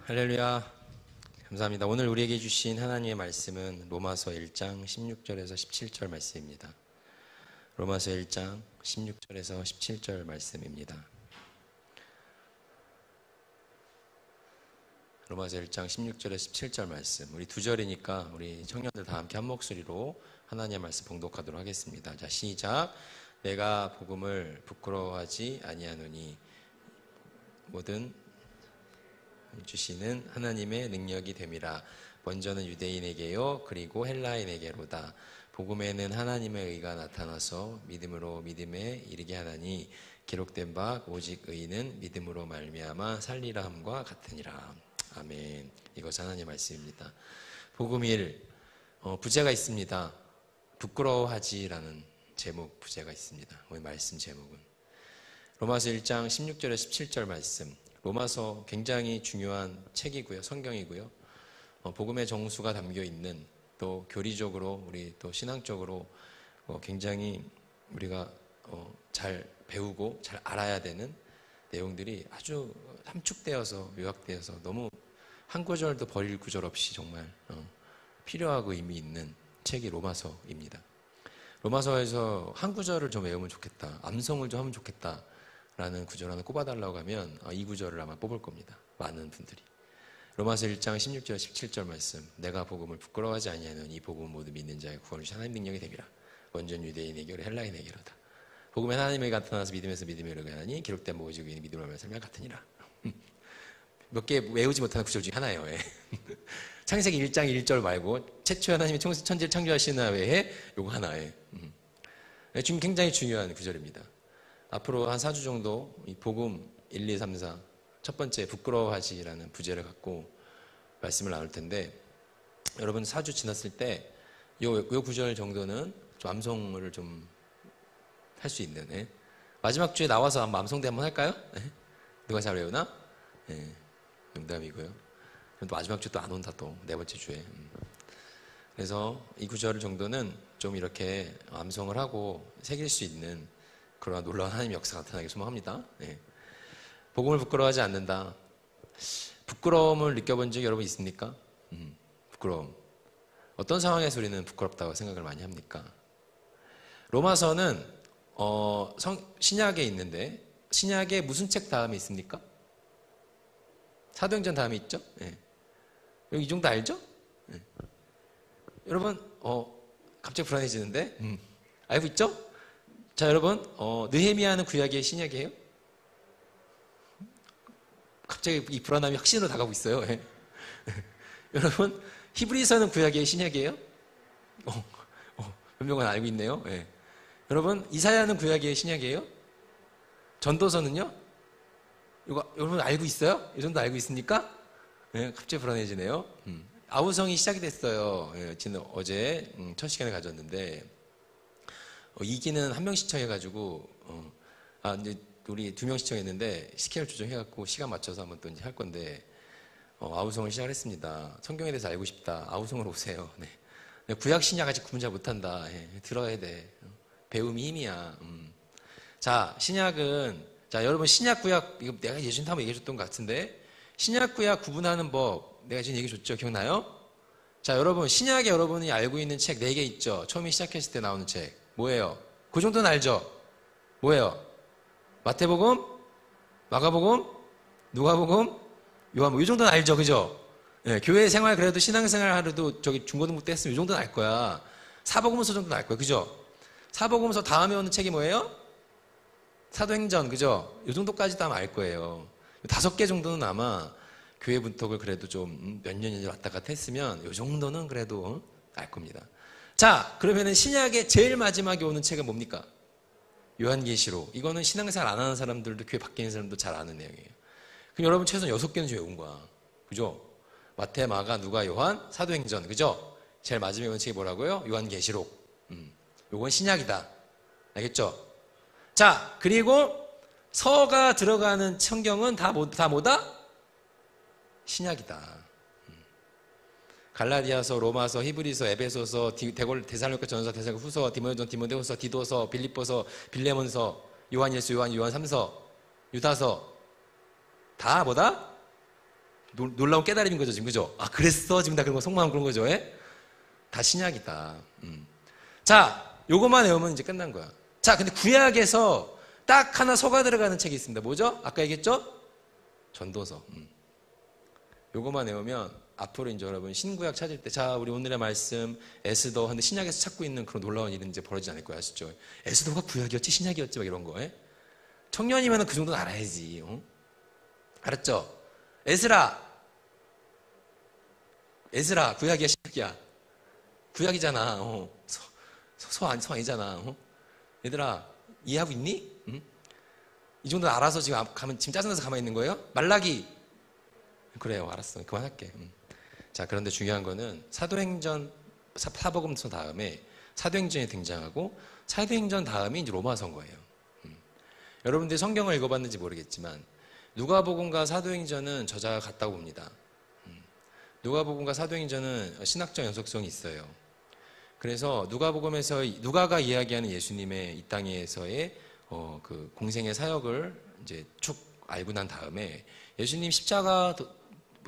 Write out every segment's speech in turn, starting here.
할렐루야. 감사합니다. 오늘 우리에게 주신 하나님의 말씀은 로마서 1장 16절에서 17절 말씀입니다. 로마서 1장 16절에서 17절 말씀입니다. 로마서 1장 16절에서 17절 말씀. 우리 두 절이니까 우리 청년들 다 함께 한 목소리로 하나님의 말씀 봉독하도록 하겠습니다. 자, 시작. 내가 복음을 부끄러워하지 아니하노니 모든 주시는 하나님의 능력이 됨이라. 먼저는 유대인에게요 그리고 헬라인에게로다. 복음에는 하나님의 의가 나타나서 믿음으로 믿음에 이르게 하나니 기록된 바 오직 의인은 믿음으로 말미암아 살리라 함과 같으니라. 아멘. 이것은 하나님의 말씀입니다. 복음 1 부제가 있습니다. 부끄러워하지라는 제목 부제가 있습니다. 오늘 말씀 제목은 로마서 1장 16절에 17절 말씀. 로마서 굉장히 중요한 책이고요, 성경이고요. 복음의 정수가 담겨 있는, 또 교리적으로 우리 또 신앙적으로 굉장히 우리가 잘 배우고 잘 알아야 되는 내용들이 아주 함축되어서 요약되어서 너무 한 구절도 버릴 구절 없이 정말 필요하고 의미 있는 책이 로마서입니다. 로마서에서 한 구절을 좀 외우면 좋겠다, 암송을 좀 하면 좋겠다 라는 구절 하나 꼽아달라고 하면 이 구절을 아마 뽑을 겁니다. 많은 분들이. 로마서 1장 16절 17절 말씀. 내가 복음을 부끄러워하지 아니하노니 이 복음은 모두 믿는 자의 구원을 주신 하나님 능력이 됨이라. 먼저는 유대인에게 그리고 헬라인에게로다. 복음에 하나님의 나타나서 믿음에서 믿음에 이르게 하나니 기록된 바 오직 의인이 믿음을 말미암아 같으니라. 몇 개 외우지 못하는 구절 중에 하나예요. 창세기 1장 1절 말고 최초에 하나님이 천지를 창조하시는 외에 요거 하나에 지금 굉장히 중요한 구절입니다. 앞으로 한 4주 정도 이 복음 1, 2, 3, 4 첫 번째 부끄러워하지라는 부제를 갖고 말씀을 나눌 텐데, 여러분 4주 지났을 때 요 구절 정도는 좀 암송을 좀 할 수 있는, 마지막 주에 나와서 한번 암송대 한번 할까요? 누가 잘 외우나? 농담이고요. 또 마지막 주 또 안 온다, 또 네 번째 주에. 그래서 이 구절 정도는 좀 이렇게 암송을 하고 새길 수 있는 그러나 놀라운 하나님의 역사가 나타나기 소망합니다. 복음을 부끄러워하지 않는다. 부끄러움을 느껴본 적이 여러분 있습니까? 부끄러움. 어떤 상황에서 우리는 부끄럽다고 생각을 많이 합니까? 로마서는 신약에 있는데, 신약에 무슨 책 다음에 있습니까? 사도행전 다음에 있죠? 여기 이 정도 알죠? 여러분 갑자기 불안해지는데 알고 있죠? 자, 여러분 느헤미야는 구약이에요, 신약이에요? 갑자기 이 불안함이 확신으로 다가오고 있어요. 여러분 히브리서는 구약이에요, 신약이에요? 몇 명은 알고 있네요. 여러분 이사야는 구약이에요, 신약이에요? 전도서는요? 이거 여러분 알고 있어요? 이 정도 알고 있습니까? 갑자기 불안해지네요. 아우성이 시작이 됐어요. 어제 첫 시간에 가졌는데 2기는 한 명 시청해가지고 이제 우리 2명 시청했는데 스케줄 조정해갖고 시간 맞춰서 한번 또 이제 할 건데 아우성을 시작을 했습니다. 성경에 대해서 알고 싶다. 아우성으로 오세요. 구약 신약 아직 구분 잘 못한다. 들어야 돼. 배움이 힘이야. 자, 신약은, 자, 여러분 신약 구약 이거 내가 예전에 한번 얘기해줬던 것 같은데, 신약 구약 구분하는 법 내가 지금 얘기해줬죠? 기억나요? 자, 여러분 신약에 여러분이 알고 있는 책 4개 있죠? 처음에 시작했을 때 나오는 책 뭐예요? 그 정도는 알죠? 뭐예요? 마태복음, 마가복음, 누가복음, 요한복음. 이 정도는 알죠? 그죠? 교회 생활 그래도 신앙생활 하루도 저기 중고등부 때 했으면 이 정도는 알 거야. 사복음서 정도는 알 거야. 그죠? 사복음서 다음에 오는 책이 뭐예요? 사도행전. 그죠? 이 정도까지도 아마 알 거예요. 5개 정도는 아마 교회 분톡을 그래도 좀 몇 년 왔다 갔다 했으면 이 정도는 그래도 알 겁니다. 자, 그러면은 신약의 제일 마지막에 오는 책은 뭡니까? 요한계시록. 이거는 신앙생활 안 하는 사람들도 교회 밖에 있는 사람도 잘 아는 내용이에요. 그럼 여러분 최소한 6개는 좀 외운 거야. 그죠? 마태, 마가, 누가, 요한, 사도행전. 그죠? 제일 마지막에 오는 책이 뭐라고요? 요한계시록. 요건 신약이다. 알겠죠? 자, 그리고 서가 들어가는 성경은 다 뭐다? 신약이다. 갈라디아서, 로마서, 히브리서, 에베소서, 데살로니가 전서, 데살로니가 후서, 디모데전, 디모데후서, 디도서, 빌립보서, 빌레몬서, 요한 1서, 요한 3서, 유다서 다 뭐다? 놀라운 깨달음인 거죠, 지금. 그죠? 아, 그랬어? 지금 다 그런 거, 속마음 그런 거죠, 예? 다 신약이다. 자, 요것만 외우면 이제 끝난 거야. 자, 근데 구약에서 딱 하나 서가 들어가는 책이 있습니다. 뭐죠? 아까 얘기했죠? 전도서. 요것만 외우면 앞으로 이제 여러분 신구약 찾을 때, 자, 우리 오늘의 말씀 에스더 하는데 신약에서 찾고 있는 그런 놀라운 일은 이제 벌어지지 않을 거야, 아시죠? 에스더가 구약이었지 신약이었지 막 이런 거. 예? 청년이면 그 정도는 알아야지. 알았죠? 에스라 구약이야 신약이야? 구약이잖아. 서 아니잖아. 얘들아 이해하고 있니? 이 정도 알아서 지금 가면 지금 짜증나서 가만히 있는 거예요? 말라기. 그래요, 알았어. 그만할게. 자, 그런데 중요한 거는 사도행전, 사복음서 다음에 사도행전이 등장하고 사도행전 다음이 이제 로마서인 거예요. 여러분들이 성경을 읽어봤는지 모르겠지만 누가복음과 사도행전은 저자가 같다고 봅니다. 누가복음과 사도행전은 신학적 연속성이 있어요. 그래서 누가복음에서 누가가 이야기하는 예수님의 이 땅에서의 그 공생의 사역을 이제 쭉 알고 난 다음에 예수님 십자가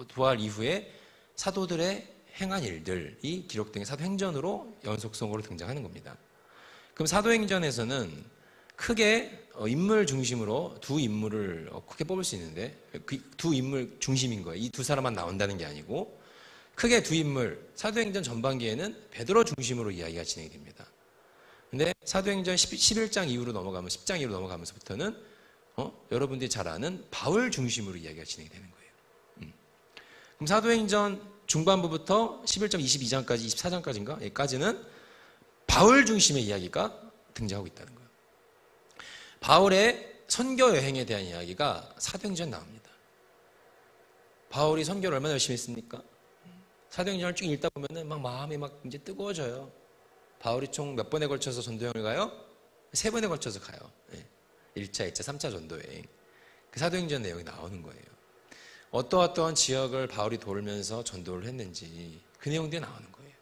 부활 이후에 사도들의 행한 일들이 기록된 사도행전으로 연속성으로 등장하는 겁니다. 그럼 사도행전에서는 크게 인물 중심으로 두 인물을 크게 뽑을 수 있는데 그 두 인물 중심인 거예요. 이 두 사람만 나온다는 게 아니고 크게 두 인물, 사도행전 전반기에는 베드로 중심으로 이야기가 진행이 됩니다. 근데 사도행전 11장 이후로 넘어가면 10장 이후로 넘어가면서부터는 여러분들이 잘 아는 바울 중심으로 이야기가 진행이 되는 거예요. 그럼 사도행전 중반부부터 11장 22장까지 24장까지인가? 여기까지는 바울 중심의 이야기가 등장하고 있다는 거예요. 바울의 선교 여행에 대한 이야기가 사도행전에 나옵니다. 바울이 선교를 얼마나 열심히 했습니까? 사도행전을 쭉 읽다 보면은 막 마음이 막 이제 뜨거워져요. 바울이 총 몇 번에 걸쳐서 전도여행을 가요? 3번에 걸쳐서 가요. 1차, 2차, 3차 전도여행. 그 사도행전 내용이 나오는 거예요. 어떠한 지역을 바울이 돌면서 전도를 했는지 그 내용들이 나오는 거예요.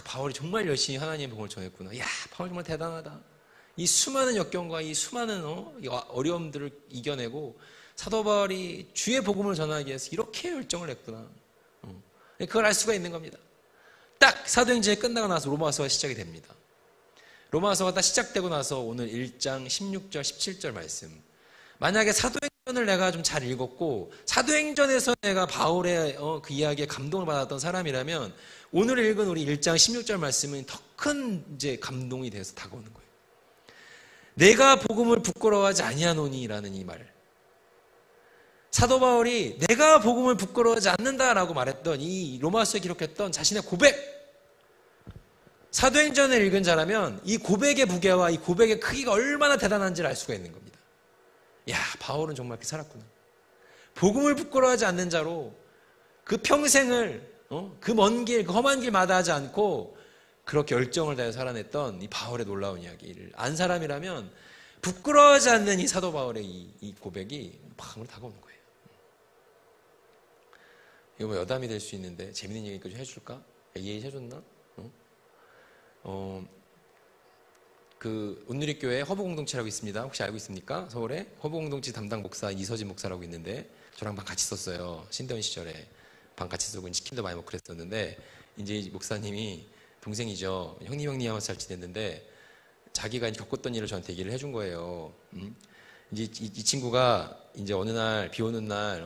바울이 정말 열심히 하나님의 복음을 전했구나. 야, 바울 정말 대단하다. 이 수많은 역경과 이 수많은 어려움들을 이겨내고 사도 바울이 주의 복음을 전하기 위해서 이렇게 열정을 했구나. 그걸 알 수가 있는 겁니다. 딱 사도행전이 끝나고 나서 로마서가 시작이 됩니다. 로마서가 딱 시작되고 나서 오늘 1장 16절 17절 말씀, 만약에 사도행전을 내가 좀 잘 읽었고 사도행전에서 내가 바울의 그 이야기에 감동을 받았던 사람이라면 오늘 읽은 우리 1장 16절 말씀은 더 큰 이제 감동이 돼서 다가오는 거예요. 내가 복음을 부끄러워하지 아니하노니라는 이 말, 사도 바울이 내가 복음을 부끄러워하지 않는다라고 말했던 이 로마서에 기록했던 자신의 고백, 사도행전을 읽은 자라면 이 고백의 무게와 이 고백의 크기가 얼마나 대단한지를 알 수가 있는 겁니다. 야, 바울은 정말 그렇게 살았구나. 복음을 부끄러워하지 않는 자로 그 평생을 그 먼 길, 그 험한 길 마다하지 않고 그렇게 열정을 다해 살아냈던 이 바울의 놀라운 이야기를 안 사람이라면 부끄러워하지 않는 이 사도 바울의 이 고백이 마음으로 다가오는 거예요. 이거 뭐 여담이 될 수 있는데 재밌는 얘기까지 좀 해줄까? 이해해줬나? 그 온누리교회 허브공동체라고 있습니다. 혹시 알고 있습니까? 서울에 허브공동체 담당 목사 이서진 목사라고 있는데 저랑 방 같이 썼어요. 신대원 시절에 방 같이 쓰고 치킨도 많이 먹고 그랬었는데 이제 이 목사님이 동생이죠. 형님 하면서 잘 지냈는데 자기가 이제 겪었던 일을 저한테 얘기를 해준 거예요. 이제 이 친구가 이제 어느 날 비 오는 날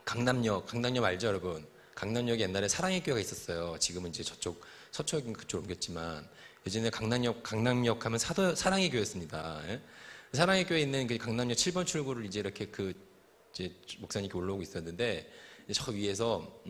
강남역 알죠, 여러분? 강남역에 옛날에 사랑의 교회가 있었어요. 지금은 이제 저쪽 서초역인 그쪽으로 옮겼지만 예전에 강남역 하면 사랑의 교회였습니다. 예? 사랑의 교회에 있는 그 강남역 7번 출구를 이제 이렇게 이제 목사님께 올라오고 있었는데 저 위에서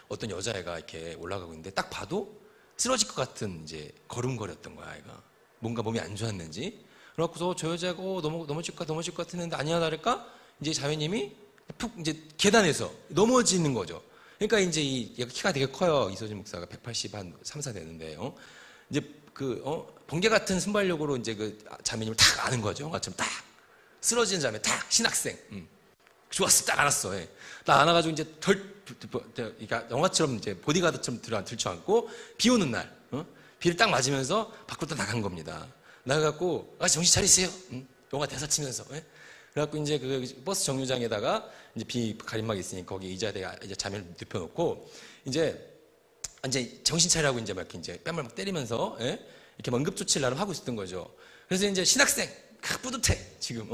어떤 여자애가 이렇게 올라가고 있는데 딱 봐도 쓰러질 것 같은 이제 걸음걸이였던 거야, 애가. 뭔가 몸이 안 좋았는지. 그래갖고서 저 여자가 넘어질 것 같았는데 아니야 다를까? 이제 자매님이 푹 이제 계단에서 넘어지는 거죠. 그러니까 이제 얘가 키가 되게 커요. 이서진 목사가 180 한 3, 4 되는데, 이제 번개 같은 순발력으로 이제 그 자매님을 탁 아는 거죠. 영화처럼 딱 쓰러지는 자매 탁 신학생. 좋았어, 딱 알았어. 예. 딱 안아가지고 이제 그러니까 영화처럼 이제 보디가드처럼 들쳐안고 비 오는 날, 비를 딱 맞으면서 밖으로 또 나간 겁니다. 나가갖고 정신 차리세요. 영화 대사 치면서. 예? 그래갖고 이제 그 버스 정류장에다가 이제 비 가림막이 있으니 거기 의자에다가 이제 자매를 눕혀놓고 이제 정신 차리라고 이제 막 이렇게 이제 뺨을 막 때리면서, 예? 이렇게 막 응급조치를 나름 하고 있었던 거죠. 그래서 이제 신학생, 뿌듯해, 지금,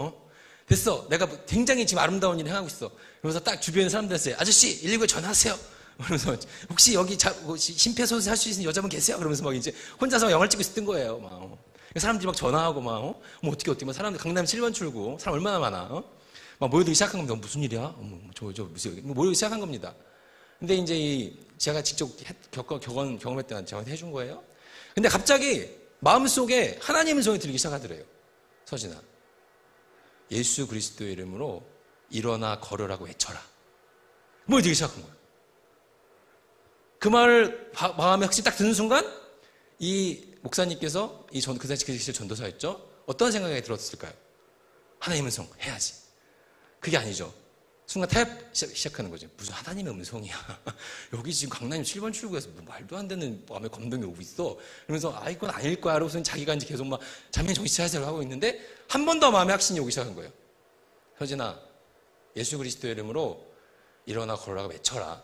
됐어. 내가 굉장히 지금 아름다운 일을 하고 있어. 그러면서 딱 주변에 사람들한테 아저씨, 119에 전화하세요. 그러면서 혹시 여기 심폐소생 할 수 있는 여자분 계세요? 그러면서 막 이제 혼자서 영화를 찍고 있었던 거예요. 막. 사람들이 막 전화하고 막, 뭐 어떻게, 막 사람들 강남 7번 출구, 사람 얼마나 많아, 막 모여들기 시작한 겁니다. 무슨 일이야? 무슨, 모여들기 시작한 겁니다. 근데 이제 제가 직접 경험했던 저한테 해준 거예요. 근데 갑자기 마음속에 하나님의 성이 들리기 시작하더래요. 서진아, 예수 그리스도의 이름으로 일어나 걸으라고 외쳐라. 뭐 되기 시작한 거예요. 그 말을 마음에 확실히 딱 드는 순간 이 목사님께서 그 당시 전도사였죠. 어떤 생각이 들었을까요? 하나님의 음성 해야지. 그게 아니죠. 순간 타협 시작하는 거죠. 무슨 하나님의 음성이야. 여기 지금 강남 7번 출구에서 뭐 말도 안 되는 마음의 감동이 오고 있어. 그러면서 이건 아닐 거야. 그러고서 자기가 이제 계속 막 자매 정신 차리세요 하고 있는데 한 번 더 마음의 확신이 오기 시작한 거예요. 서진아, 예수 그리스도의 이름으로 일어나 걸어라고 외쳐라.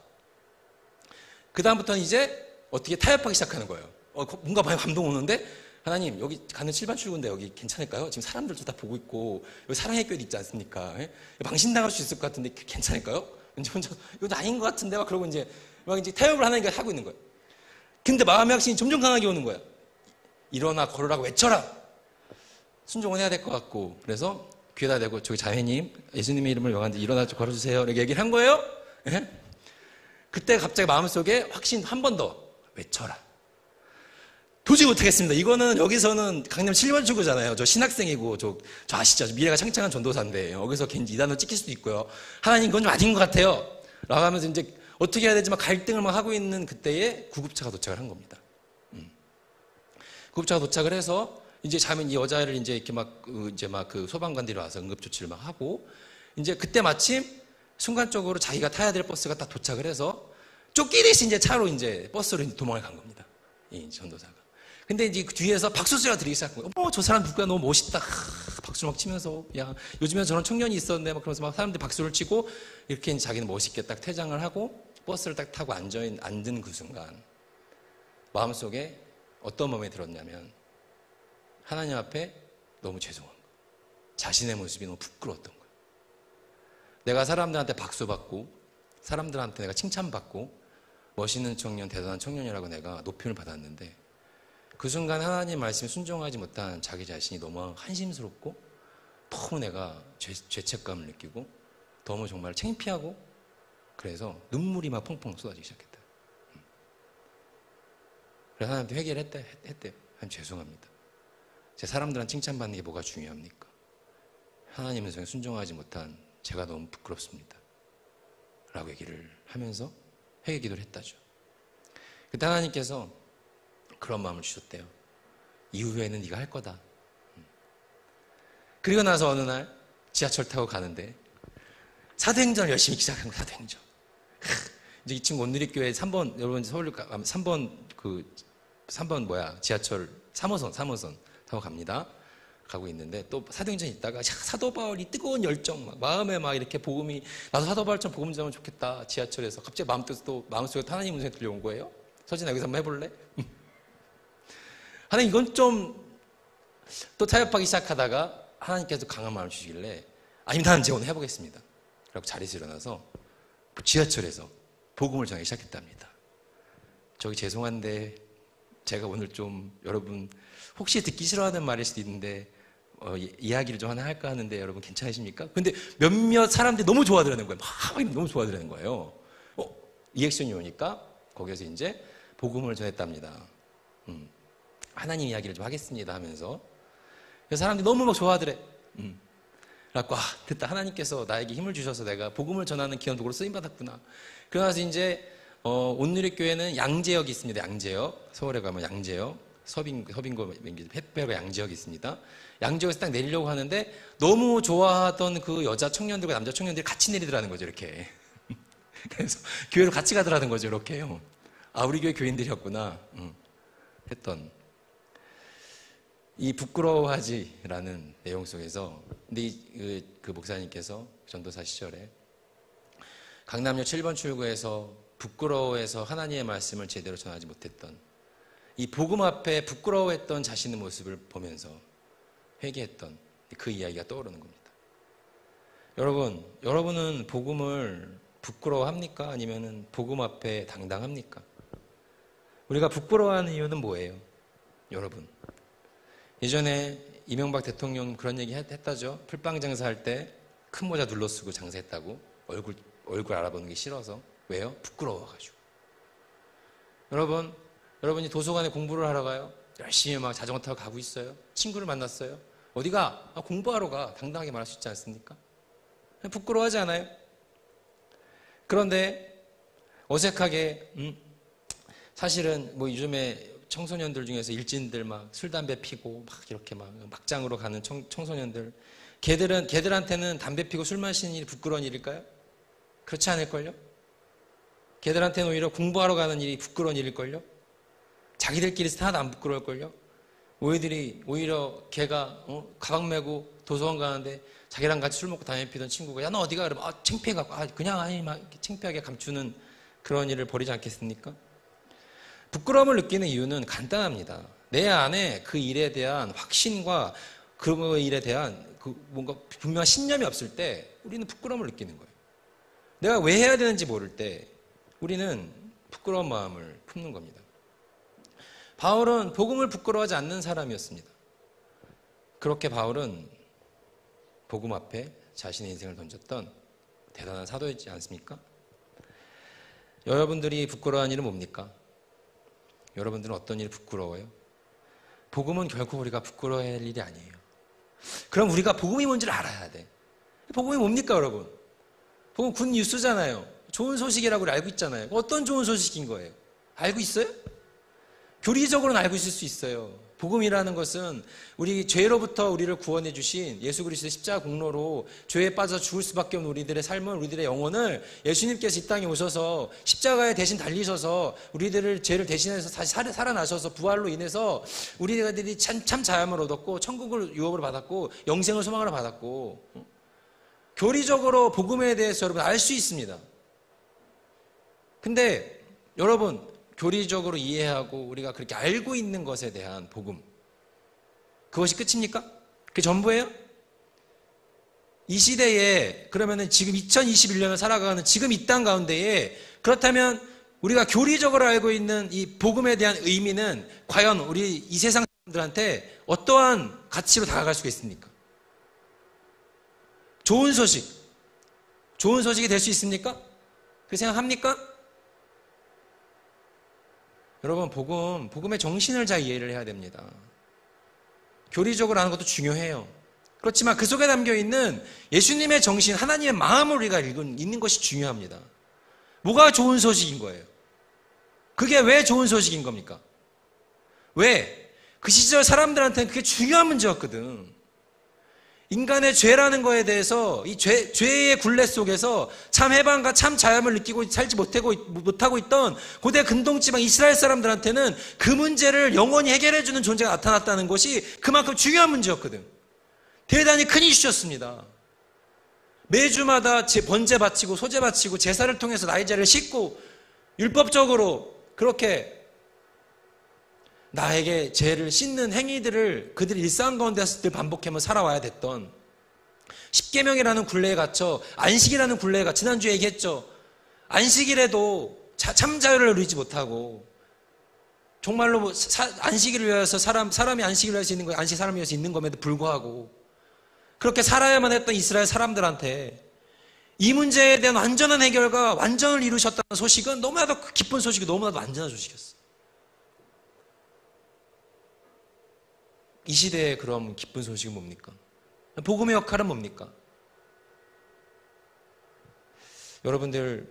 그 다음부터는 이제 어떻게 타협하기 시작하는 거예요. 뭔가 많이 감동 오는데 하나님, 여기 가는 7번 출구인데 여기 괜찮을까요? 지금 사람들도 다 보고 있고 여기 사랑의 교회 있지 않습니까? 예? 망신당할 수 있을 것 같은데 괜찮을까요? 이제 혼자 이거 아닌 것 같은데 막 그러고 이제 타협을 하나님과 하고 있는 거예요. 근데 마음의 확신이 점점 강하게 오는 거예요. 일어나 걸으라고 외쳐라. 순종은 해야 될 것 같고 그래서 귀에다 대고 저기 자매님 예수님의 이름을 명하는데 일어나 걸어주세요. 이렇게 얘기를 한 거예요. 예? 그때 갑자기 마음속에 확신 한 번 더 외쳐라. 도저히 못하겠습니다. 이거는 여기서는 강남 7번 출구잖아요. 저 신학생이고 저 아시죠? 미래가 창창한 전도사인데 여기서 괜히 이단을 찍힐 수도 있고요. 하나님 그건 좀 아닌 것 같아요. 라고 하면서 이제 어떻게 해야 되지 막 갈등을 막 하고 있는 그때에 구급차가 도착을 한 겁니다. 구급차가 도착을 해서 이제 자면 이 여자를 이제 이렇게 그 소방관들이 와서 응급조치를 막 하고 이제 그때 마침 순간적으로 자기가 타야 될 버스가 딱 도착을 해서 쫓기듯이 이제 차로 이제 버스로 이제 도망을 간 겁니다. 이 전도사가. 근데 이제 그 뒤에서 박수 소리가 들리기 시작한 거예요. 저 사람 누구야? 너무 멋있다. 박수를 막 치면서, 야, 요즘에 저런 청년이 있었는데, 막 그러면서 막 사람들이 박수를 치고, 이렇게 이제 자기는 멋있게 딱 퇴장을 하고, 버스를 딱 타고 앉은 그 순간, 마음속에 어떤 마음이 들었냐면, 하나님 앞에 너무 죄송한 거예요. 자신의 모습이 너무 부끄러웠던 거예요. 내가 사람들한테 박수받고, 사람들한테 내가 칭찬받고, 멋있는 청년, 대단한 청년이라고 내가 높임을 받았는데, 그 순간 하나님 말씀에 순종하지 못한 자기 자신이 너무 한심스럽고 너무 내가 죄책감을 느끼고 너무 정말 창피하고 그래서 눈물이 막 펑펑 쏟아지기 시작했다. 그래서 하나님한테 회개를 했대요. 하나님 죄송합니다. 제 사람들한테 칭찬받는 게 뭐가 중요합니까? 하나님의 성에 순종하지 못한 제가 너무 부끄럽습니다. 라고 얘기를 하면서 회개 기도를 했다죠. 그때 하나님께서 그런 마음을 주셨대요. 이후에는 네가 할 거다. 그리고 나서 어느 날 지하철 타고 가는데 사도행전을 열심히 시작한 거예요. 사도행전. 이제 이 친구 온누리교회 3번 여러분 서울 3번 지하철 3호선 타고 갑니다. 가고 있는데 또 사도행전에 있다가 사도 바울이 뜨거운 열정 마음에 막 이렇게 복음이 나도 사도 바울처럼 복음 전하면 좋겠다. 지하철에서 갑자기 마음속에 하나님 음성이 들려온 거예요. 서진아 여기서 한번 해볼래? 하나님 이건 좀 또 타협하기 시작하다가 하나님께서 강한 마음을 주시길래 아닙니다. 나는 제가 오늘 해보겠습니다. 그리고 자리에서 일어나서 지하철에서 복음을 전하기 시작했답니다. 저기 죄송한데 제가 오늘 좀 여러분 혹시 듣기 싫어하는 말일 수도 있는데 이야기를 좀 하나 할까 하는데 여러분 괜찮으십니까? 근데 몇몇 사람들이 너무 좋아하더라는 거예요. 막 너무 좋아하더라는 거예요. 리액션이 오니까 거기에서 이제 복음을 전했답니다. 하나님 이야기를 좀 하겠습니다 하면서 그래서 사람들이 너무 막 좋아하더래. 그래갖고 됐다. 하나님께서 나에게 힘을 주셔서 내가 복음을 전하는 귀한 도구로 쓰임받았구나. 그러나서 이제 온누리교회는 양재역이 있습니다. 양재역. 서울에 가면 양재역. 서빙고 햇배가 양재역이 있습니다. 양재역에서 딱 내리려고 하는데 너무 좋아하던 그 여자 청년들과 남자 청년들이 같이 내리더라는 거죠. 이렇게. 그래서 교회로 같이 가더라는 거죠. 이렇게요. 우리 교회 교인들이었구나. 했던. 이 부끄러워하지라는 내용 속에서, 근데 그 목사님께서 전도사 시절에 강남역 7번 출구에서 부끄러워해서 하나님의 말씀을 제대로 전하지 못했던, 이 복음 앞에 부끄러워했던 자신의 모습을 보면서 회개했던 그 이야기가 떠오르는 겁니다. 여러분은 복음을 부끄러워합니까? 아니면 복음 앞에 당당합니까? 우리가 부끄러워하는 이유는 뭐예요? 여러분, 예전에 이명박 대통령 그런 얘기 했다죠. 풀빵 장사할 때 큰 모자 눌러 쓰고 장사했다고. 얼굴 알아보는 게 싫어서. 왜요? 부끄러워가지고. 여러분이 도서관에 공부를 하러 가요. 열심히 막 자전거 타고 가고 있어요. 친구를 만났어요. 어디가? 공부하러 가. 당당하게 말할 수 있지 않습니까? 부끄러워하지 않아요? 그런데 어색하게 사실은 뭐 요즘에 청소년들 중에서 일진들 막 술 담배 피고 막 이렇게 막 막장으로 가는 청소년들, 걔들한테는 담배 피고 술 마시는 일이 부끄러운 일일까요? 그렇지 않을걸요? 걔들한테는 오히려 공부하러 가는 일이 부끄러운 일일걸요? 자기들끼리 하나도 안 부끄러울걸요? 오히려 걔가 가방 메고 도서관 가는데 자기랑 같이 술 먹고 담배 피던 친구가 야 너 어디가? 그러면 창피해갖고 그냥 막 창피하게 감추는 그런 일을 벌이지 않겠습니까? 부끄러움을 느끼는 이유는 간단합니다. 내 안에 그 일에 대한 확신과 그 일에 대한 뭔가 분명한 신념이 없을 때 우리는 부끄러움을 느끼는 거예요. 내가 왜 해야 되는지 모를 때 우리는 부끄러운 마음을 품는 겁니다. 바울은 복음을 부끄러워하지 않는 사람이었습니다. 그렇게 바울은 복음 앞에 자신의 인생을 던졌던 대단한 사도였지 않습니까? 여러분들이 부끄러워한 일은 뭡니까? 여러분들은 어떤 일이 부끄러워요? 복음은 결코 우리가 부끄러워할 일이 아니에요. 그럼 우리가 복음이 뭔지를 알아야 돼. 복음이 뭡니까, 여러분? 복음 굿 뉴스잖아요. 좋은 소식이라고 우리 알고 있잖아요. 어떤 좋은 소식인 거예요? 알고 있어요? 교리적으로는 알고 있을 수 있어요. 복음이라는 것은 우리 죄로부터 우리를 구원해 주신 예수 그리스도의 십자가 공로로 죄에 빠져 죽을 수밖에 없는 우리들의 삶을, 우리들의 영혼을 예수님께서 이 땅에 오셔서 십자가에 대신 달리셔서 우리들을 죄를 대신해서 다시 살아나셔서 부활로 인해서 우리들이 참 자유함을 얻었고 천국을 유업으로 받았고 영생을 소망으로 받았고, 교리적으로 복음에 대해서 여러분 알 수 있습니다. 근데 여러분, 교리적으로 이해하고 우리가 그렇게 알고 있는 것에 대한 복음, 그것이 끝입니까? 그게 전부예요? 이 시대에, 그러면은 지금 2021년을 살아가는 지금 이 땅 가운데에, 그렇다면 우리가 교리적으로 알고 있는 이 복음에 대한 의미는 과연 우리 이 세상 사람들한테 어떠한 가치로 다가갈 수가 있습니까? 좋은 소식이 될 수 있습니까? 그렇게 생각합니까? 여러분, 복음의 정신을 잘 이해를 해야 됩니다. 교리적으로 하는 것도 중요해요. 그렇지만 그 속에 담겨있는 예수님의 정신, 하나님의 마음을 우리가 읽는 것이 중요합니다. 뭐가 좋은 소식인 거예요? 그게 왜 좋은 소식인 겁니까? 왜? 그 시절 사람들한테는 그게 중요한 문제였거든. 인간의 죄라는 거에 대해서 이 죄의 굴레 속에서 참 해방과 참 자유함을 느끼고 살지 못하고 있던 고대 근동지방 이스라엘 사람들한테는 그 문제를 영원히 해결해주는 존재가 나타났다는 것이 그만큼 중요한 문제였거든. 대단히 큰 이슈였습니다. 매주마다 번제 바치고 소제 바치고 제사를 통해서 나의 죄를 씻고 율법적으로 그렇게 나에게 죄를 씻는 행위들을 그들이 일상 가운데서 늘 반복하며 살아와야 됐던, 십계명이라는 굴레에 갇혀 안식이라는 굴레에 갇혀, 지난주에 얘기했죠. 안식일에도 참 자유를 누리지 못하고 정말로 안식일을 위해서 사람이 안식일을 위해서 있는 거예요. 안식 사람을 위해서 있는 것에도 불구하고 그렇게 살아야만 했던 이스라엘 사람들한테 이 문제에 대한 완전한 해결과 완전을 이루셨다는 소식은 너무나도 기쁜 소식이, 너무나도 완전한 소식이었어요. 이 시대의 그럼 기쁜 소식은 뭡니까? 복음의 역할은 뭡니까? 여러분들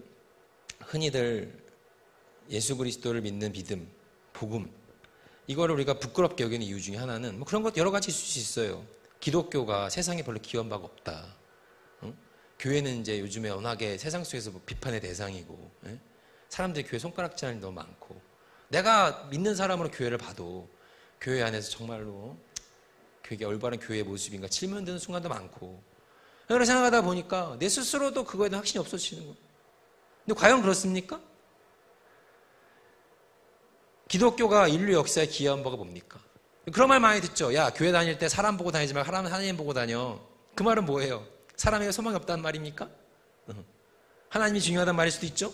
흔히들 예수 그리스도를 믿는 믿음, 복음, 이거를 우리가 부끄럽게 여기는 이유 중에 하나는 그런 것 여러 가지 있을 수 있어요. 기독교가 세상에 별로 기여한 바가 없다. 교회는 이제 요즘에 워낙에 세상 속에서 비판의 대상이고, 사람들이 교회 손가락질 하는 게 너무 많고, 내가 믿는 사람으로 교회를 봐도 교회 안에서 정말로 그게 올바른 교회의 모습인가 질문드는 순간도 많고, 그렇게 생각하다 보니까 내 스스로도 그거에 대한 확신이 없어지는 거예요. 근데 과연 그렇습니까? 기독교가 인류 역사에 기여한 바가 뭡니까? 그런 말 많이 듣죠. 야, 교회 다닐 때 사람 보고 다니지 말고 하나님 보고 다녀. 그 말은 뭐예요? 사람에게 소망이 없다는 말입니까? 하나님이 중요하다는 말일 수도 있죠.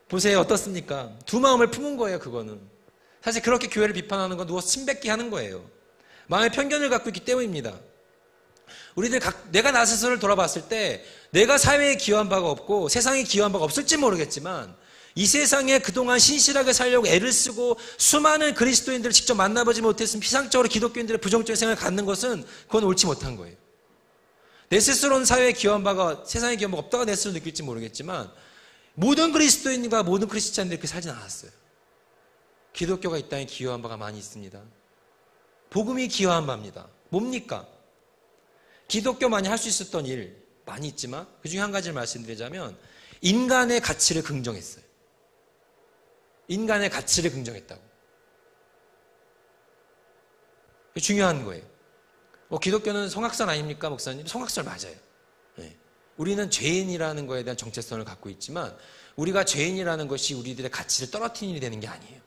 보세요, 어떻습니까? 두 마음을 품은 거예요. 그거는 사실 그렇게 교회를 비판하는 건 누워서 침 뱉기 하는 거예요. 마음의 편견을 갖고 있기 때문입니다. 우리들 내가 나 스스로를 돌아봤을 때 내가 사회에 기여한 바가 없고 세상에 기여한 바가 없을지 모르겠지만, 이 세상에 그동안 신실하게 살려고 애를 쓰고 수많은 그리스도인들을 직접 만나보지 못했으면 피상적으로 기독교인들의 부정적인 생각을 갖는 것은 그건 옳지 못한 거예요. 내 스스로는 사회에 기여한 바가, 세상에 기여한 바가 없다고 내 스스로 느낄지 모르겠지만, 모든 그리스도인과 모든 크리스찬들이 그렇게 살진 않았어요. 기독교가 이 땅에 기여한 바가 많이 있습니다. 복음이 기여한 바입니다. 뭡니까? 기독교만이 할 수 있었던 일 많이 있지만 그 중에 한 가지를 말씀드리자면, 인간의 가치를 긍정했어요. 인간의 가치를 긍정했다고. 중요한 거예요. 기독교는 성악설 아닙니까, 목사님? 성악설 맞아요. 네. 우리는 죄인이라는 거에 대한 정체성을 갖고 있지만, 우리가 죄인이라는 것이 우리들의 가치를 떨어뜨리는 일이 되는 게 아니에요.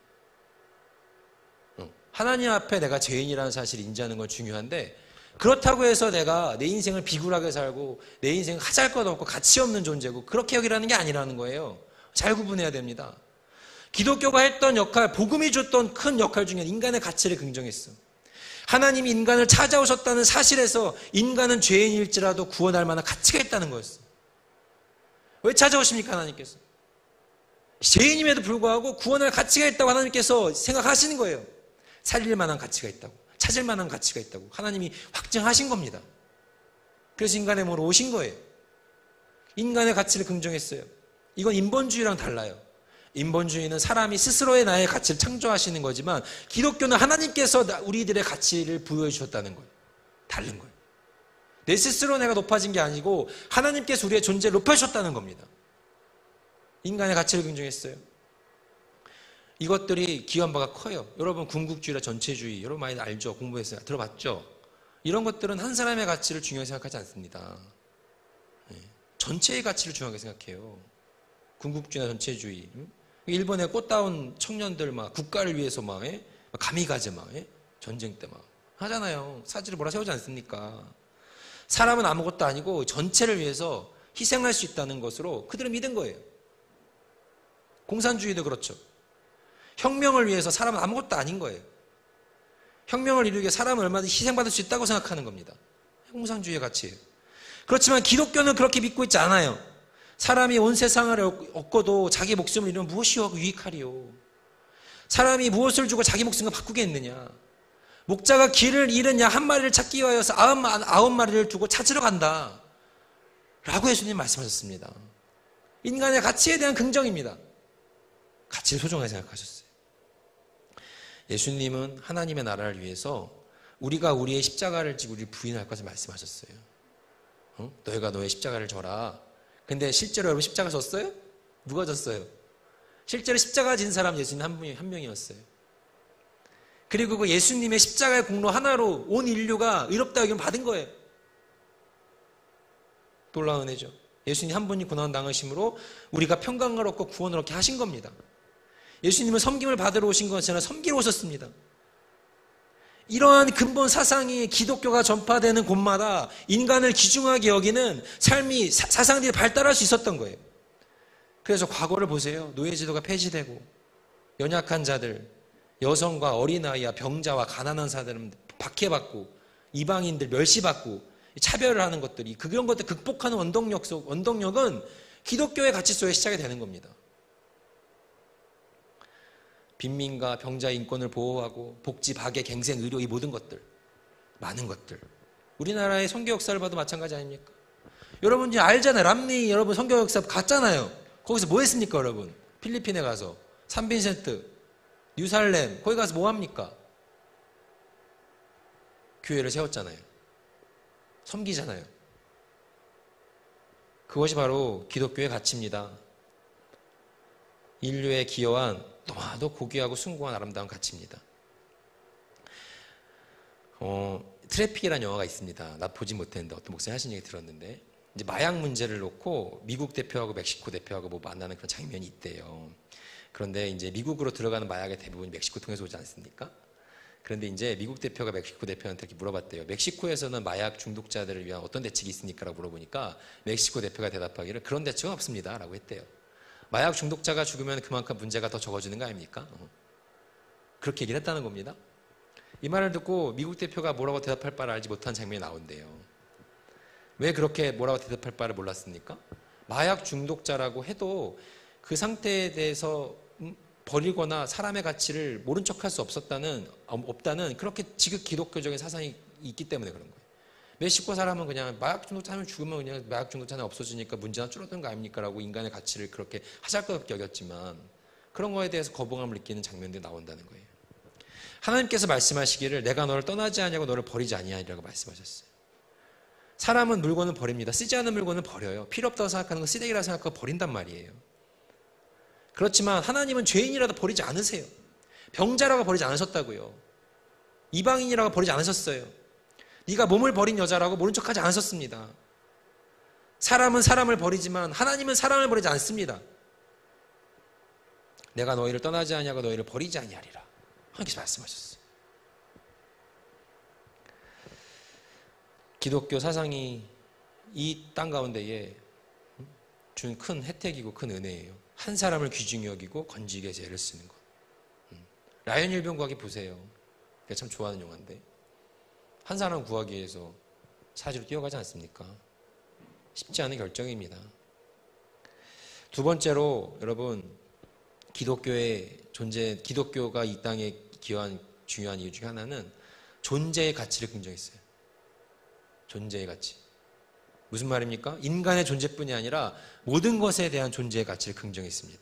하나님 앞에 내가 죄인이라는 사실을 인지하는 건 중요한데, 그렇다고 해서 내가 내 인생을 비굴하게 살고 내 인생은 하잘것없고 가치 없는 존재고 그렇게 여기라는 게 아니라는 거예요. 잘 구분해야 됩니다. 기독교가 했던 역할, 복음이 줬던 큰 역할 중에 인간의 가치를 긍정했어. 하나님이 인간을 찾아오셨다는 사실에서 인간은 죄인일지라도 구원할 만한 가치가 있다는 거였어. 왜 찾아오십니까, 하나님께서? 죄인임에도 불구하고 구원할 가치가 있다고 하나님께서 생각하시는 거예요. 살릴 만한 가치가 있다고, 찾을 만한 가치가 있다고 하나님이 확증하신 겁니다. 그래서 인간의 몸으로 오신 거예요. 인간의 가치를 긍정했어요. 이건 인본주의랑 달라요. 인본주의는 사람이 스스로의 나의 가치를 창조하시는 거지만, 기독교는 하나님께서 우리들의 가치를 부여해 주셨다는 거예요. 다른 거예요. 내 스스로 내가 높아진 게 아니고 하나님께서 우리의 존재를 높여주셨다는 겁니다. 인간의 가치를 긍정했어요. 이것들이 기여한 바가 커요. 여러분, 궁극주의나 전체주의 여러분 많이 알죠? 공부했어요. 들어봤죠? 이런 것들은 한 사람의 가치를 중요하게 생각하지 않습니다. 전체의 가치를 중요하게 생각해요. 궁극주의나 전체주의. 일본의 꽃다운 청년들 막 국가를 위해서 막 가미가제 막 전쟁 때 막 하잖아요. 사지를 몰아세우지 않습니까? 사람은 아무것도 아니고 전체를 위해서 희생할 수 있다는 것으로 그들은 믿은 거예요. 공산주의도 그렇죠. 혁명을 위해서 사람은 아무것도 아닌 거예요. 혁명을 이루기 위해 사람은 얼마든지 희생받을 수 있다고 생각하는 겁니다. 공산주의의 가치예요. 그렇지만 기독교는 그렇게 믿고 있지 않아요. 사람이 온 세상을 얻고도 자기 목숨을 잃으면 무엇이 유익하리요? 사람이 무엇을 주고 자기 목숨과 바꾸겠느냐? 목자가 길을 잃은 양 한 마리를 찾기 위하여서 99마리를 두고 찾으러 간다 라고 예수님 말씀하셨습니다. 인간의 가치에 대한 긍정입니다. 가치를 소중하게 생각하셨어요. 예수님은 하나님의 나라를 위해서 우리가 우리의 십자가를 지고 우리를 부인할 것을 말씀하셨어요. 너희가 너의 십자가를 져라. 근데 실제로 여러분 십자가 졌어요? 누가 졌어요? 실제로 십자가 진 사람 예수님 한 명이었어요. 그리고 그 예수님의 십자가의 공로 하나로 온 인류가 의롭다 여김을 받은 거예요. 놀라운 은혜죠. 예수님 한 분이 고난 당하심으로 우리가 평강을 얻고 구원을 얻게 하신 겁니다. 예수님은 섬김을 받으러 오신 것이 아니라 섬기러 오셨습니다. 이러한 근본 사상이 기독교가 전파되는 곳마다 인간을 귀중하게 여기는 삶이 사상들이 발달할 수 있었던 거예요. 그래서 과거를 보세요. 노예제도가 폐지되고 연약한 자들, 여성과 어린아이와 병자와 가난한 사람들은 박해받고 이방인들 멸시받고 차별을 하는 것들이, 그런 것들 극복하는 원동력은 기독교의 가치 속에 시작이 되는 겁니다. 빈민과 병자 인권을 보호하고 복지, 박애, 갱생, 의료, 이 모든 것들, 많은 것들. 우리나라의 선교 역사를 봐도 마찬가지 아닙니까? 여러분 이제 알잖아요. 람리 여러분 선교 역사 갔잖아요. 거기서 뭐 했습니까, 여러분? 필리핀에 가서 산빈센트, 뉴살렘, 거기 가서 뭐 합니까? 교회를 세웠잖아요. 섬기잖아요. 그것이 바로 기독교의 가치입니다. 인류에 기여한 너무나도 고귀하고 숭고한 아름다운 가치입니다. 트래픽이라는 영화가 있습니다. 나 보지 못했는데 어떤 목사님 하신 얘기 들었는데 이제 마약 문제를 놓고 미국 대표하고 멕시코 대표하고 뭐 만나는 그런 장면이 있대요. 그런데 이제 미국으로 들어가는 마약의 대부분이 멕시코 통해서 오지 않습니까? 그런데 이제 미국 대표가 멕시코 대표한테 이렇게 물어봤대요. 멕시코에서는 마약 중독자들을 위한 어떤 대책이 있습니까? 라고 물어보니까 멕시코 대표가 대답하기를 그런 대책은 없습니다. 라고 했대요. 마약 중독자가 죽으면 그만큼 문제가 더 적어지는 거 아닙니까? 그렇게 얘기를 했다는 겁니다. 이 말을 듣고 미국 대표가 뭐라고 대답할 바를 알지 못한 장면이 나온대요. 왜 그렇게 뭐라고 대답할 바를 몰랐습니까? 마약 중독자라고 해도 그 상태에 대해서 버리거나 사람의 가치를 모른 척할 수 없다는 그렇게 지극 기독교적인 사상이 있기 때문에 그런 거예요. 멕시코 사람은 그냥 마약 중독자면 죽으면 그냥 마약 중독자는 없어지니까 문제가 줄어드는 거 아닙니까? 라고 인간의 가치를 그렇게 하잘것없게 여겼지만 그런 거에 대해서 거부감을 느끼는 장면들이 나온다는 거예요. 하나님께서 말씀하시기를 내가 너를 떠나지 아니하고 너를 버리지 아니하리라고 말씀하셨어요. 사람은 물건을 버립니다. 쓰지 않은 물건을 버려요. 필요 없다고 생각하는 건 쓰레기라고 생각하고 버린단 말이에요. 그렇지만 하나님은 죄인이라도 버리지 않으세요. 병자라고 버리지 않으셨다고요. 이방인이라고 버리지 않으셨어요. 네가 몸을 버린 여자라고 모른 척하지 않으셨습니다. 사람은 사람을 버리지만 하나님은 사람을 버리지 않습니다. 내가 너희를 떠나지 아니하고 너희를 버리지 아니하리라. 하나님께서 말씀하셨어요. 기독교 사상이 이 땅 가운데에 준 큰 혜택이고 큰 은혜예요. 한 사람을 귀중히 여기고 건지기에 위해서 애를 쓰는 것. 라이언 일병 구하기 보세요. 내가 참 좋아하는 영화인데 한 사람 구하기 위해서 사지로 뛰어가지 않습니까? 쉽지 않은 결정입니다. 두 번째로 여러분 기독교가 이 땅에 기여한 중요한 이유 중에 하나는 존재의 가치를 긍정했어요. 존재의 가치. 무슨 말입니까? 인간의 존재뿐이 아니라 모든 것에 대한 존재의 가치를 긍정했습니다.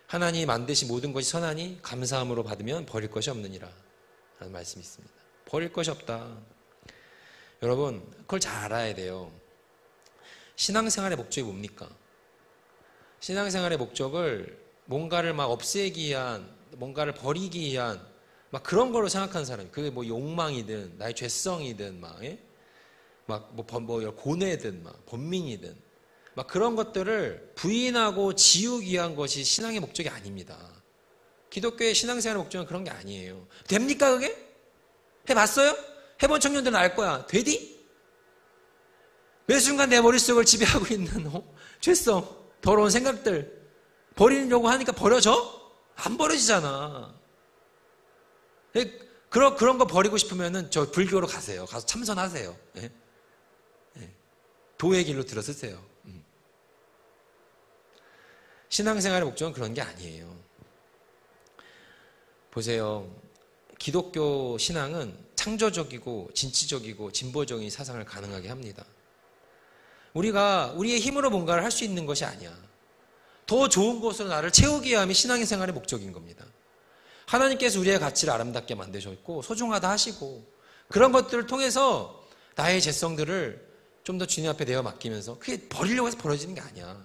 하나님이 만드신 모든 것이 선하니 감사함으로 받으면 버릴 것이 없느니라 라는 말씀이 있습니다. 버릴 것이 없다. 여러분 그걸 잘 알아야 돼요. 신앙생활의 목적이 뭡니까? 신앙생활의 목적을 뭔가를 막 없애기 위한, 뭔가를 버리기 위한 막 그런 거로 생각하는 사람이, 그게 뭐 욕망이든 나의 죄성이든 고뇌든 번민이든 막 그런 것들을 부인하고 지우기 위한 것이 신앙의 목적이 아닙니다. 기독교의 신앙생활의 목적은 그런 게 아니에요. 됩니까 그게? 해봤어요? 해본 청년들은 알 거야. 되디? 매 순간 내 머릿속을 지배하고 있는 죄성, 더러운 생각들 버리려고 하니까 버려져? 안 버려지잖아. 그런 거 버리고 싶으면은 저 불교로 가세요. 가서 참선하세요. 예? 도의 길로 들어서세요. 신앙생활의 목적은 그런 게 아니에요. 보세요. 기독교 신앙은 창조적이고 진취적이고 진보적인 사상을 가능하게 합니다. 우리가 우리의 힘으로 뭔가를 할 수 있는 것이 아니야. 더 좋은 것으로 나를 채우기 위함이 신앙의 생활의 목적인 겁니다. 하나님께서 우리의 가치를 아름답게 만드셨고 소중하다 하시고 그런 것들을 통해서 나의 죄성들을 좀 더 주님 앞에 내어 맡기면서 그게 버리려고 해서 버려지는 게 아니야.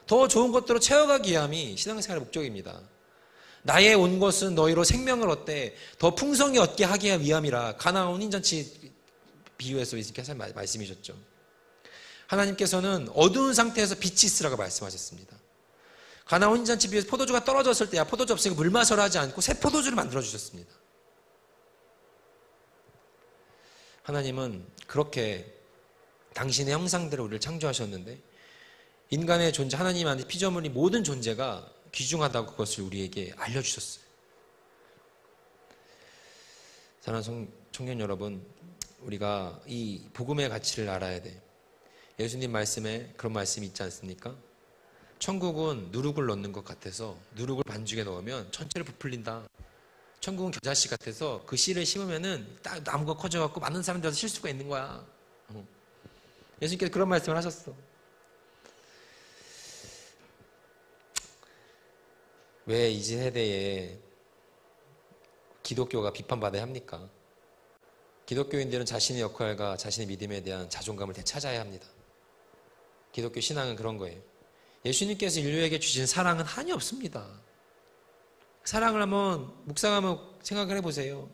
더 좋은 것들로 채워가기 위함이 신앙생활의 목적입니다. 나의 온 것은 너희로 생명을 얻되 더 풍성히 얻게 하기 위함이라. 가나안 혼인잔치 비유해서 이렇게 말씀이셨죠. 하나님께서는 어두운 상태에서 빛이 있으라고 말씀하셨습니다. 가나안 혼인잔치 비유에서 포도주가 떨어졌을 때 포도주 없으니까 물 마셔라 하지 않고 새 포도주를 만들어 주셨습니다. 하나님은 그렇게 당신의 형상대로 우리를 창조하셨는데 인간의 존재, 하나님한테 피조물이 모든 존재가 귀중하다고 그것을 우리에게 알려주셨어요. 사랑하는 청년 여러분, 우리가 이 복음의 가치를 알아야 돼. 예수님 말씀에 그런 말씀이 있지 않습니까? 천국은 누룩을 넣는 것 같아서 누룩을 반죽에 넣으면 전체를 부풀린다. 천국은 겨자씨 같아서 그 씨를 심으면은 딱 나무가 커져갖고 많은 사람들한테 실 수가 있는 거야. 예수님께서 그런 말씀을 하셨어. 왜 이 세대에 기독교가 비판받아야 합니까? 기독교인들은 자신의 역할과 자신의 믿음에 대한 자존감을 되찾아야 합니다. 기독교 신앙은 그런 거예요. 예수님께서 인류에게 주신 사랑은 한이 없습니다. 사랑을 한번 묵상하면 생각을 해보세요.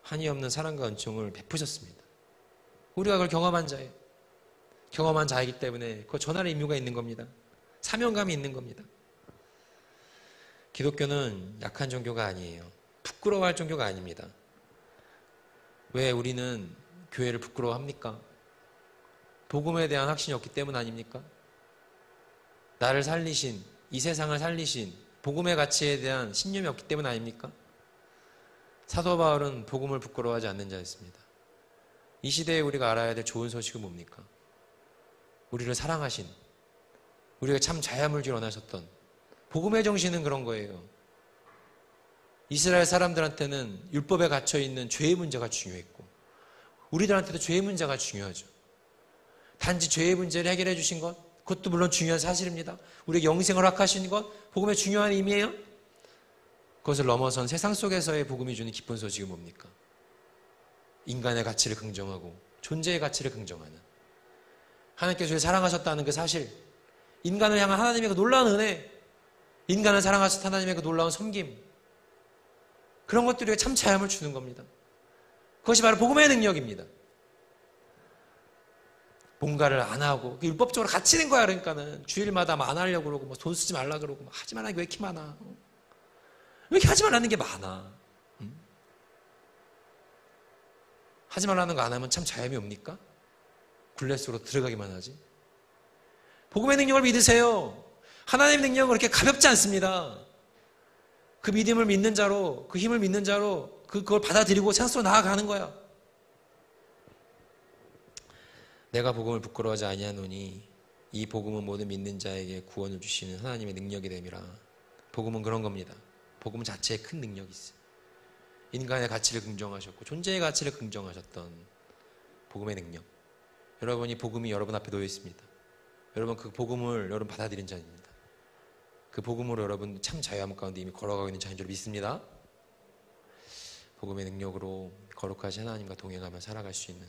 한이 없는 사랑과 은총을 베푸셨습니다. 우리가 그걸 경험한 자예요. 경험한 자이기 때문에 그거 전할 의무가 있는 겁니다. 사명감이 있는 겁니다. 기독교는 약한 종교가 아니에요. 부끄러워할 종교가 아닙니다. 왜 우리는 교회를 부끄러워합니까? 복음에 대한 확신이 없기 때문 아닙니까? 나를 살리신, 이 세상을 살리신 복음의 가치에 대한 신념이 없기 때문 아닙니까? 사도 바울은 복음을 부끄러워하지 않는 자였습니다. 이 시대에 우리가 알아야 될 좋은 소식은 뭡니까? 우리를 사랑하신, 우리가 참 자유함을 원하셨던 복음의 정신은 그런 거예요. 이스라엘 사람들한테는 율법에 갇혀있는 죄의 문제가 중요했고 우리들한테도 죄의 문제가 중요하죠. 단지 죄의 문제를 해결해 주신 것, 그것도 물론 중요한 사실입니다. 우리에게 영생을 허락하신 것, 복음의 중요한 의미예요. 그것을 넘어선 세상 속에서의 복음이 주는 기쁜 소식이 뭡니까? 인간의 가치를 긍정하고 존재의 가치를 긍정하는, 하나님께서 우리를 사랑하셨다는 그 사실, 인간을 향한 하나님의 그 놀라운 은혜, 인간을 사랑하셨던 하나님의 그 놀라운 섬김, 그런 것들이 참 자유함을 주는 겁니다. 그것이 바로 복음의 능력입니다. 뭔가를 안 하고 율법적으로 갇히는 거야. 그러니까는 주일마다 안 하려고 그러고 뭐 돈 쓰지 말라 그러고 하지 말라는 게 왜 이렇게 많아? 왜 이렇게 하지 말라는 게 많아? 하지 말라는 거 안 하면 참 자유함이 옵니까? 굴레 속으로 들어가기만 하지. 복음의 능력을 믿으세요. 하나님의 능력은 그렇게 가볍지 않습니다. 그 믿음을 믿는 자로, 그 힘을 믿는 자로 그걸 받아들이고 세상 속으로 나아가는 거야. 내가 복음을 부끄러워하지 아니하노니 이 복음은 모든 믿는 자에게 구원을 주시는 하나님의 능력이 됨이라. 복음은 그런 겁니다. 복음 자체에 큰 능력이 있어요. 인간의 가치를 긍정하셨고 존재의 가치를 긍정하셨던 복음의 능력. 여러분이 복음이 여러분 앞에 놓여 있습니다. 여러분 그 복음을 여러분 받아들인 자입니다. 그 복음으로 여러분 참 자유함 가운데 이미 걸어가고 있는 자인 줄 믿습니다. 복음의 능력으로 거룩하신 하나님과 동행하며 살아갈 수 있는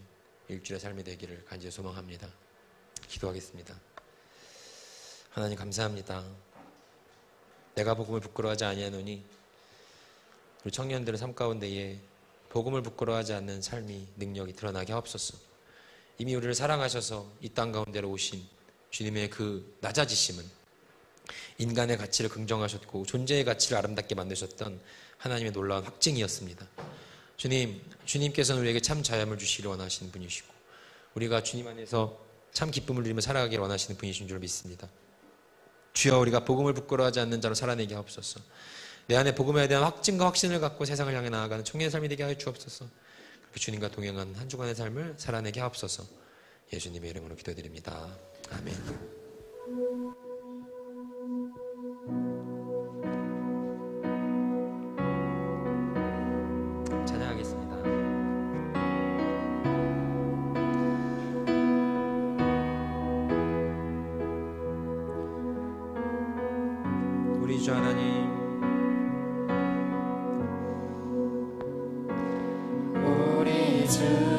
일주일의 삶이 되기를 간절히 소망합니다. 기도하겠습니다. 하나님 감사합니다. 내가 복음을 부끄러워하지 아니하노니 우리 청년들의 삶 가운데에 복음을 부끄러워하지 않는 삶이 능력이 드러나게 하옵소서. 이미 우리를 사랑하셔서 이 땅 가운데로 오신 주님의 그 낮아지심은 인간의 가치를 긍정하셨고 존재의 가치를 아름답게 만드셨던 하나님의 놀라운 확증이었습니다. 주님께서는 우리에게 참 자유함을 주시기를 원하시는 분이시고 우리가 주님 안에서 참 기쁨을 누리며 살아가기를 원하시는 분이신 줄 믿습니다. 주여, 우리가 복음을 부끄러워하지 않는 자로 살아내게 하옵소서. 내 안에 복음에 대한 확증과 확신을 갖고 세상을 향해 나아가는 청년의 삶이 되게 하여 주옵소서. 그렇게 주님과 동행하는 한 주간의 삶을 살아내게 하옵소서. 예수님의 이름으로 기도드립니다. 아멘. 찬양하겠습니다. 우리 주 하나님, 우리 주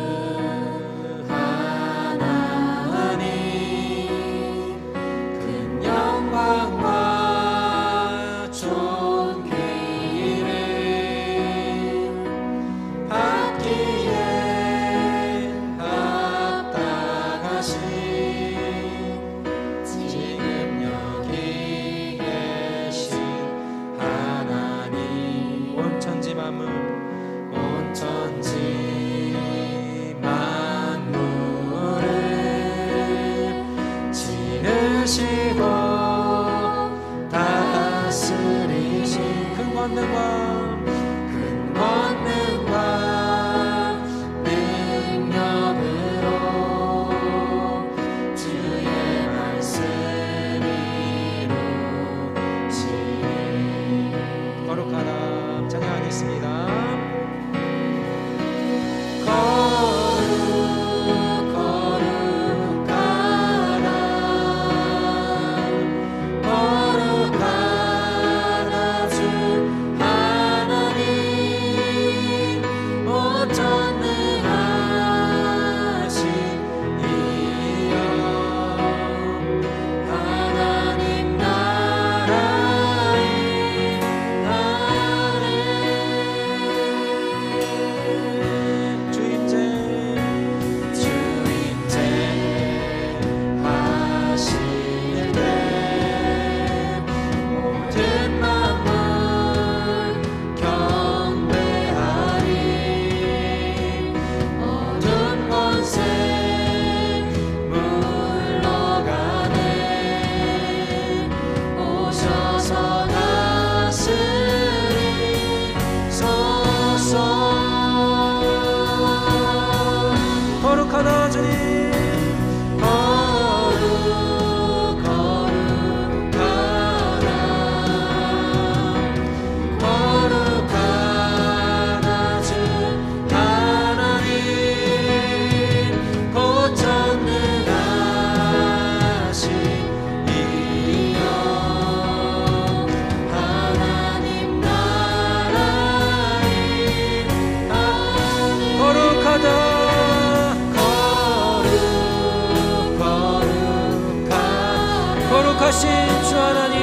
거룩하신 주 하나님,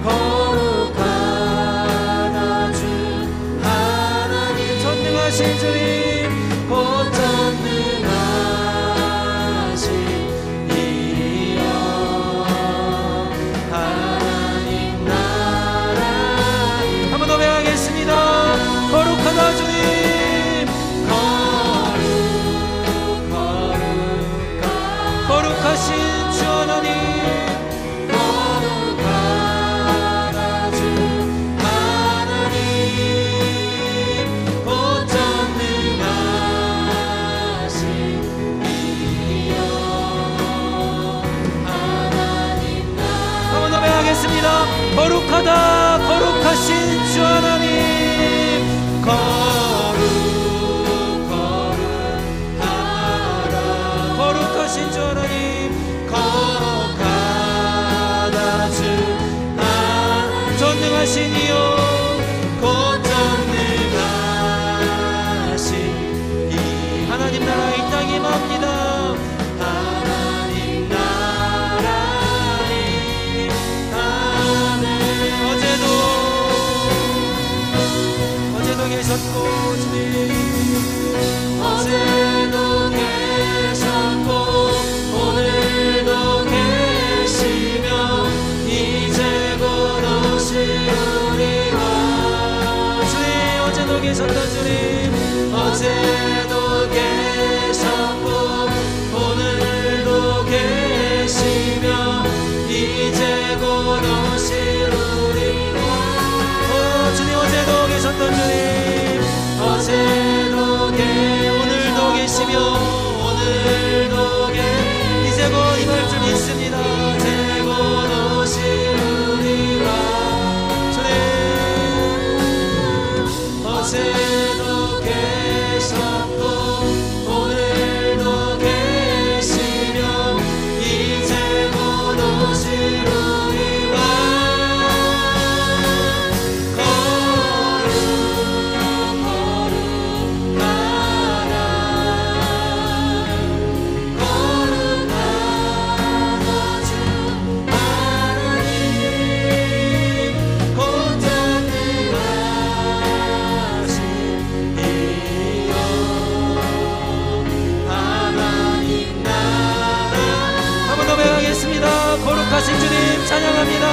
거룩하다 주 하나님, 전능하신 주님, 곧 전능하신 이여 하나님 나라. 한 번 더 배워가겠습니다. 거룩하다 주님, 거룩하신 주 하나님, 거룩하다 주 하나님, 곧 전능하신 이여 하나님 나라. 한 번 더 배워가겠습니다. 거룩하다, 거룩하신 주 하나님, 거룩하신 주 하나님, 거룩하다 주 하나님, 전능하신 이여 곧 전능하신 이 하나님 나라 이 땅에 임합니다. 하나님 나라에 아멘. 어제도 계셨고 주님, 어제도 계셨고 오늘도 계시며 이제 곧 오실 우리와. 주님 어제도 계셨던 주님, 어제도 계셨고 오늘도 계시며 이제 곧 오실 우리와. 주님 어제도 계셨던 주님, 어제도 오늘도 계시며 이제 곧 임할 줄 믿습니다. 이제 곧 오실 우리와. 주님 어제도 계셨고 오늘도 계시며 이제 곧 오실 우리와. 거룩하신 주님 찬양합니다.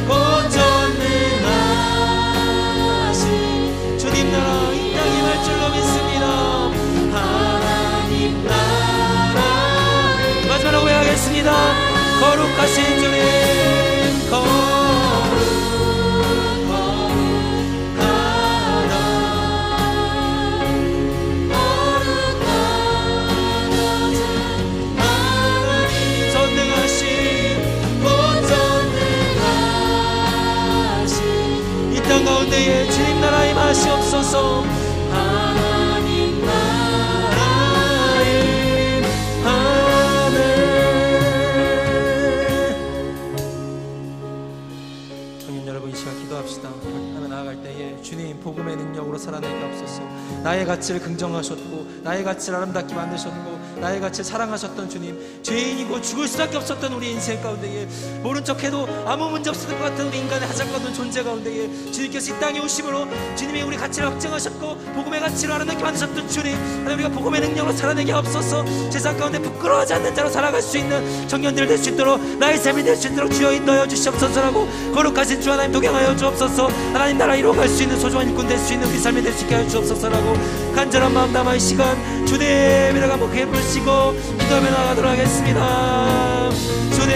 곧 전능하신 주님 나라 이 땅에 임할 줄로 믿습니다. 하나님 나라. 마지막으로 고백하겠습니다. 거룩하신 주님, 가운데에 주님 나라 임하시옵소서. 하나님 나라에 아멘. 청년 여러분 이 시간 기도합시다. 하며 나아갈 때에 주님 복음의 능력으로 살아내게 없소서. 나의 가치를 긍정하셨고 나의 가치를 아름답게 만드셨고 나의 가치를 사랑하셨던 주님, 죄인이고 죽을 수밖에 없었던 우리 인생 가운데에 모른 척해도 아무 문제 없을 것 같은 우리 인간의 하찮거든 존재 가운데에 주님께서 이 땅에 오심으로 주님이 우리 가치를 확증하셨고 복음의 가치를 아름답게 만드셨던 주님, 하나님 우리가 복음의 능력으로 살아내게 없소서. 세상 가운데 부끄러워하지 않는 자로 살아갈 수 있는 청년들 될 수 있도록 나의 삶이 될 수 있도록 주여 인도하여 주시옵소서라고 거룩하신 주 하나님 동행하여 주옵소서. 하나님 나라 이루어갈 수 있는 소중한 일꾼 될 수 있는 우리 삶이 될 수 있게 하여 주옵소서라고 간절한 마음 담아 이 시간 주님이라 감독해 부르시고 기도하며 나가도록 하겠습니다. 주님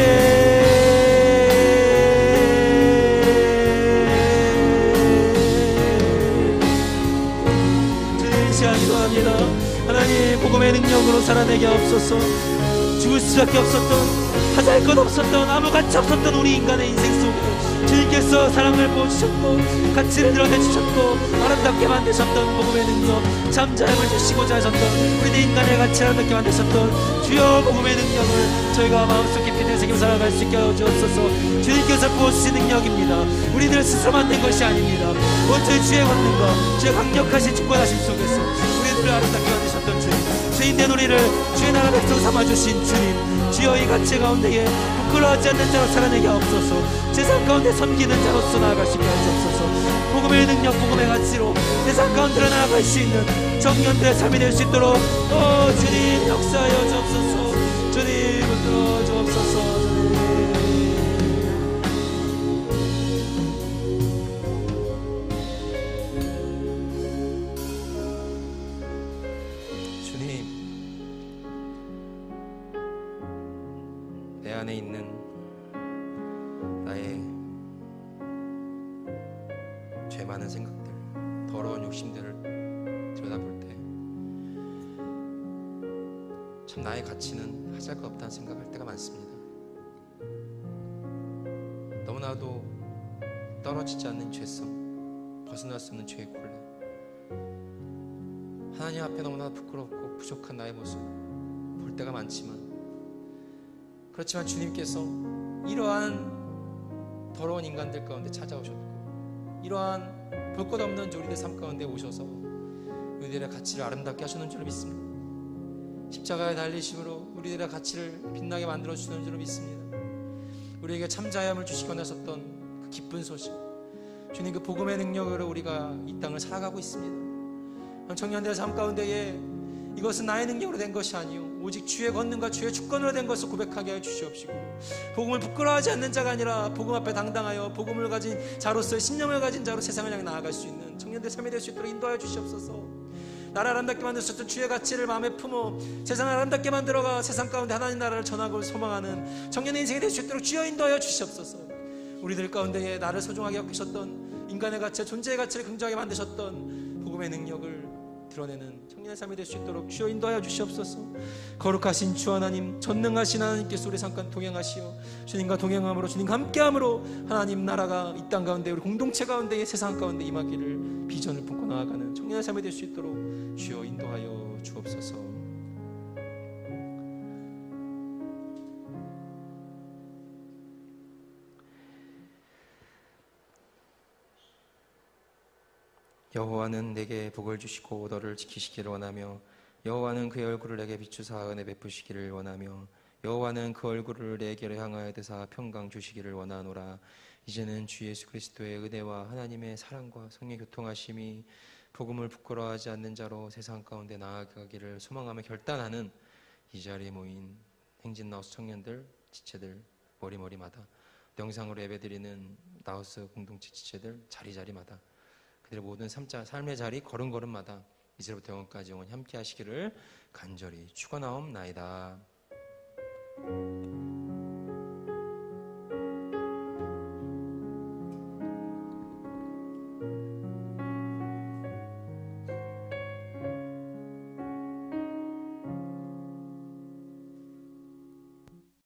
시간 기도합니다. 하나님 복음의 능력으로 살아내게 없소서. 죽을 수밖에 없었던, 하잘 것 없었던, 아무 가치 없었던 우리 인간의 인생 속에 주님께서 사랑을 부어주셨고 가치를 드러내주셨고 아름답게 만드셨던 복음의 능력, 잠자함을 주시고자 하셨던 우리의 인간의 가치를 아름답게 만드셨던 주여 복음의 능력을 저희가 마음속 깊이 되새기며 살아갈 수 있게 하옵소서. 주님께서 부어주신 능력입니다. 우리들 스스로 만든 것이 아닙니다. 원초의 주의 권능과 주의 강력하신 주권하심 속에서 우리들을 아름답게 만드셨던 주님, 주인된 우리를 주의 나라 백성 삼아주신 주님, 주여 이 가치 가운데에 부끄러워하지 않는 자로 살아내게 하옵소서. 세상 가운데 섬기는 자로서 나아갈 수 있게 하옵소서. 복음의 능력, 복음의 가치로 세상 가운데로 나아갈 수 있는 청년들의 삶이 될 수 있도록 주님 역사하여 주옵소서. 주님 붙들어 주옵소서. 주님, 내 안에 있는 나의 죄 많은 생각들, 더러운 욕심들을 들여다볼 때 참 나의 가치는 하잘 것 없다는 생각할 때가 많습니다. 너무나도 떨어지지 않는 죄성, 벗어날 수 없는 죄의 굴레, 하나님 앞에 너무나 부끄럽고 부족한 나의 모습 볼 때가 많지만, 그렇지만 주님께서 이러한 더러운 인간들 가운데 찾아오셨고 이러한 볼 것 없는 우리들 삶 가운데 오셔서 우리들의 가치를 아름답게 하시는 줄로 믿습니다. 십자가에 달리심으로 우리들의 가치를 빛나게 만들어주시는 줄로 믿습니다. 우리에게 참 자유함을 주시곤 하셨던 그 기쁜 소식, 주님 그 복음의 능력으로 우리가 이 땅을 살아가고 있습니다. 청년들의 삶 가운데에 이것은 나의 능력으로 된 것이 아니요 오직 주의 권능과 주의 주권으로 된 것을 고백하게 하여 주시옵시고, 복음을 부끄러워하지 않는 자가 아니라 복음 앞에 당당하여 복음을 가진 자로서의 신념을 가진 자로 세상을 향해 나아갈 수 있는 청년들의 삶이 될 수 있도록 인도하여 주시옵소서. 나를 아름답게 만드셨던 주의 가치를 마음에 품어 세상을 아름답게 만들어가 세상 가운데 하나님 나라를 전하고 소망하는 청년의 인생이 될 수 있도록 주여 인도하여 주시옵소서. 우리들 가운데에 나를 소중하게 여기셨던 인간의 가치, 존재의 가치를 긍정하게 만드셨던 복음의 능력을 드러내는 청년의 삶이 될 수 있도록 주여 인도하여 주시옵소서. 거룩하신 주 하나님, 전능하신 하나님께서 우리 잠깐 동행하시어 주님과 동행함으로 주님과 함께함으로 하나님 나라가 이 땅 가운데 우리 공동체 가운데 세상 가운데 임하기를 비전을 품고 나아가는 청년의 삶이 될 수 있도록 주여 인도하여 주옵소서. 여호와는 내게 복을 주시고 너를 지키시기를 원하며 여호와는 그의 얼굴을 내게 비추사 은혜 베푸시기를 원하며 여호와는 그 얼굴을 내게로 향하여 드사 평강 주시기를 원하노라. 이제는 주 예수 그리스도의 은혜와 하나님의 사랑과 성령의 교통하심이 복음을 부끄러워하지 않는 자로 세상 가운데 나아가기를 소망하며 결단하는 이 자리에 모인 행진나우스 청년들, 지체들, 머리마다 영상으로 예배드리는 나우스 공동체 지체들 자리마다 그들의 모든 삶의 자리 걸음걸음마다 이제부터 영원까지 영원히 함께 하시기를 간절히 축원하옵나이다.